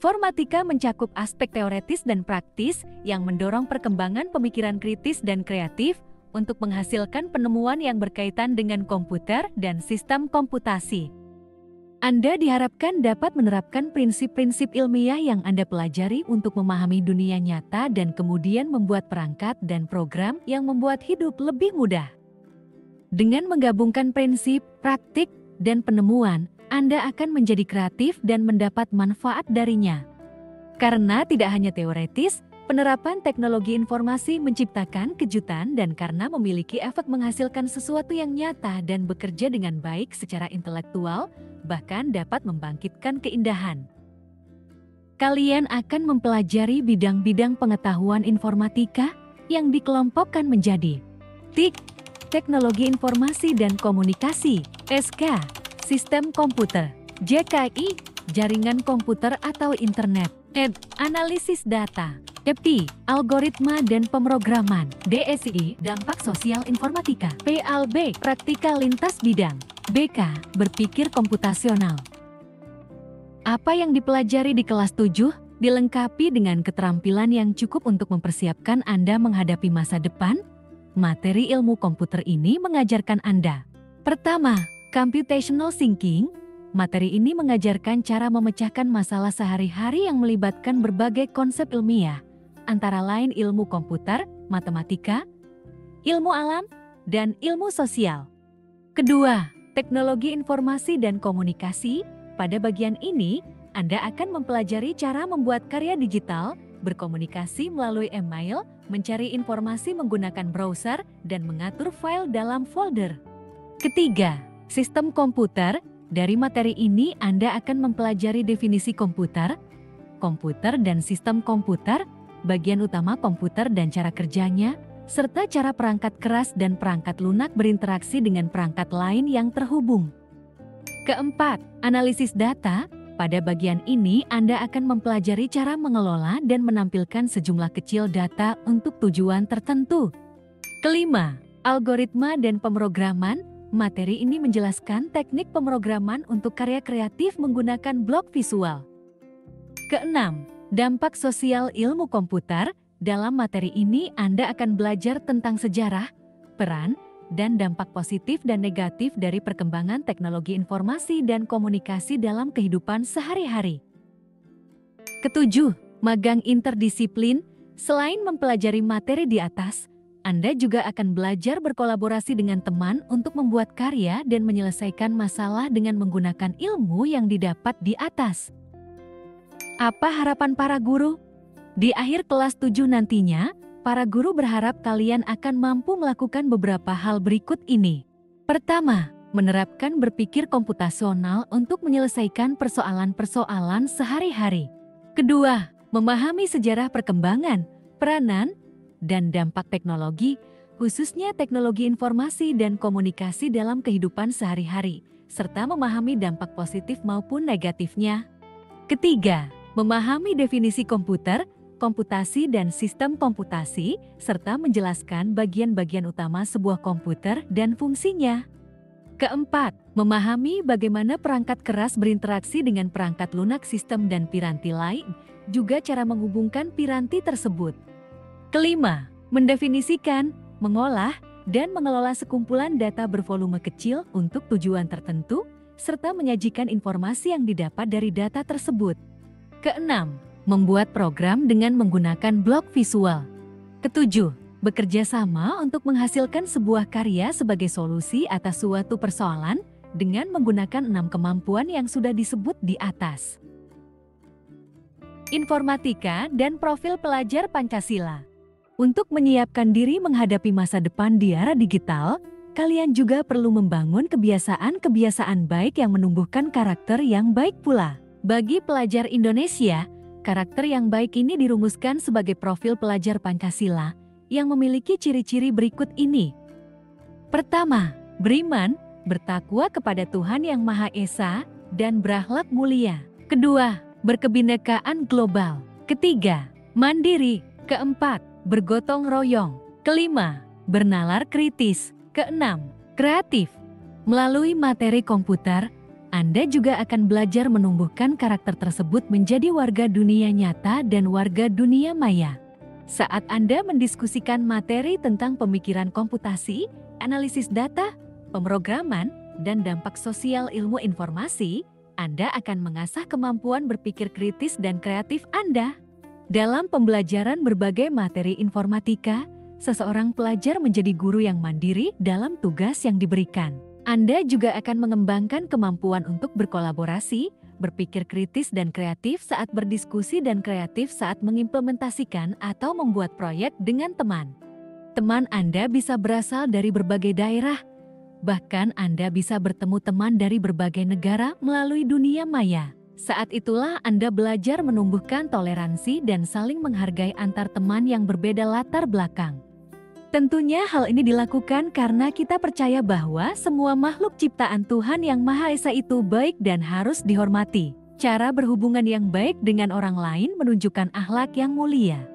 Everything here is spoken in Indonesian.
Informatika mencakup aspek teoretis dan praktis yang mendorong perkembangan pemikiran kritis dan kreatif untuk menghasilkan penemuan yang berkaitan dengan komputer dan sistem komputasi. Anda diharapkan dapat menerapkan prinsip-prinsip ilmiah yang Anda pelajari untuk memahami dunia nyata dan kemudian membuat perangkat dan program yang membuat hidup lebih mudah. Dengan menggabungkan prinsip, praktik, dan penemuan, Anda akan menjadi kreatif dan mendapat manfaat darinya. Karena tidak hanya teoretis, penerapan teknologi informasi menciptakan kejutan dan karena memiliki efek menghasilkan sesuatu yang nyata dan bekerja dengan baik secara intelektual, bahkan dapat membangkitkan keindahan. Kalian akan mempelajari bidang-bidang pengetahuan informatika yang dikelompokkan menjadi TIK, Teknologi Informasi dan Komunikasi, SK, Sistem Komputer, JKI, Jaringan Komputer atau Internet, ED, Analisis Data, DEPTI, Algoritma dan Pemrograman, DSI, Dampak Sosial Informatika, PLB, Praktikal Lintas Bidang, BK, Berpikir Komputasional. Apa yang dipelajari di kelas 7 dilengkapi dengan keterampilan yang cukup untuk mempersiapkan Anda menghadapi masa depan. Materi ilmu komputer ini mengajarkan Anda. Pertama, computational thinking. Materi ini mengajarkan cara memecahkan masalah sehari-hari yang melibatkan berbagai konsep ilmiah, antara lain ilmu komputer, matematika, ilmu alam, dan ilmu sosial. Kedua, teknologi informasi dan komunikasi. Pada bagian ini, Anda akan mempelajari cara membuat karya digital, berkomunikasi melalui email, mencari informasi menggunakan browser, dan mengatur file dalam folder. Ketiga, sistem komputer. Dari materi ini Anda akan mempelajari definisi komputer, komputer dan sistem komputer, bagian utama komputer dan cara kerjanya, serta cara perangkat keras dan perangkat lunak berinteraksi dengan perangkat lain yang terhubung. Keempat, analisis data. Pada bagian ini Anda akan mempelajari cara mengelola dan menampilkan sejumlah kecil data untuk tujuan tertentu. Kelima, algoritma dan pemrograman. Materi ini menjelaskan teknik pemrograman untuk karya kreatif menggunakan blok visual. Keenam, dampak sosial ilmu komputer. Dalam materi ini Anda akan belajar tentang sejarah, peran, dan dampak positif dan negatif dari perkembangan teknologi informasi dan komunikasi dalam kehidupan sehari-hari. Ketujuh, magang interdisiplin. Selain mempelajari materi di atas, Anda juga akan belajar berkolaborasi dengan teman untuk membuat karya dan menyelesaikan masalah dengan menggunakan ilmu yang didapat di atas. Apa harapan para guru? Di akhir kelas 7 nantinya, para guru berharap kalian akan mampu melakukan beberapa hal berikut ini. Pertama, menerapkan berpikir komputasional untuk menyelesaikan persoalan-persoalan sehari-hari. Kedua, memahami sejarah perkembangan, peranan, dan dampak teknologi, khususnya teknologi informasi dan komunikasi dalam kehidupan sehari-hari, serta memahami dampak positif maupun negatifnya. Ketiga, memahami definisi komputer, komputasi dan sistem komputasi, serta menjelaskan bagian-bagian utama sebuah komputer dan fungsinya. Keempat, memahami bagaimana perangkat keras berinteraksi dengan perangkat lunak sistem dan piranti lain, juga cara menghubungkan piranti tersebut. Kelima, mendefinisikan, mengolah, dan mengelola sekumpulan data bervolume kecil untuk tujuan tertentu, serta menyajikan informasi yang didapat dari data tersebut. Keenam, membuat program dengan menggunakan blok visual. Ketujuh, bekerja sama untuk menghasilkan sebuah karya sebagai solusi atas suatu persoalan dengan menggunakan 6 kemampuan yang sudah disebut di atas. Informatika dan profil pelajar Pancasila. Untuk menyiapkan diri menghadapi masa depan di era digital, kalian juga perlu membangun kebiasaan-kebiasaan baik yang menumbuhkan karakter yang baik pula. Bagi pelajar Indonesia, karakter yang baik ini dirumuskan sebagai profil pelajar Pancasila yang memiliki ciri-ciri berikut ini. Pertama, beriman, bertakwa kepada Tuhan Yang Maha Esa, dan berakhlak mulia. Kedua, berkebinekaan global. Ketiga, mandiri. Keempat, bergotong royong. Kelima, bernalar kritis. Keenam, kreatif. Melalui materi komputer, Anda juga akan belajar menumbuhkan karakter tersebut menjadi warga dunia nyata dan warga dunia maya. Saat Anda mendiskusikan materi tentang pemikiran komputasi, analisis data, pemrograman, dan dampak sosial ilmu informasi, Anda akan mengasah kemampuan berpikir kritis dan kreatif Anda. Dalam pembelajaran berbagai materi informatika, seseorang pelajar menjadi guru yang mandiri dalam tugas yang diberikan. Anda juga akan mengembangkan kemampuan untuk berkolaborasi, berpikir kritis dan kreatif saat berdiskusi dan kreatif saat mengimplementasikan atau membuat proyek dengan teman. Teman Anda bisa berasal dari berbagai daerah, bahkan Anda bisa bertemu teman dari berbagai negara melalui dunia maya. Saat itulah Anda belajar menumbuhkan toleransi dan saling menghargai antar teman yang berbeda latar belakang. Tentunya hal ini dilakukan karena kita percaya bahwa semua makhluk ciptaan Tuhan Yang Maha Esa itu baik dan harus dihormati. Cara berhubungan yang baik dengan orang lain menunjukkan akhlak yang mulia.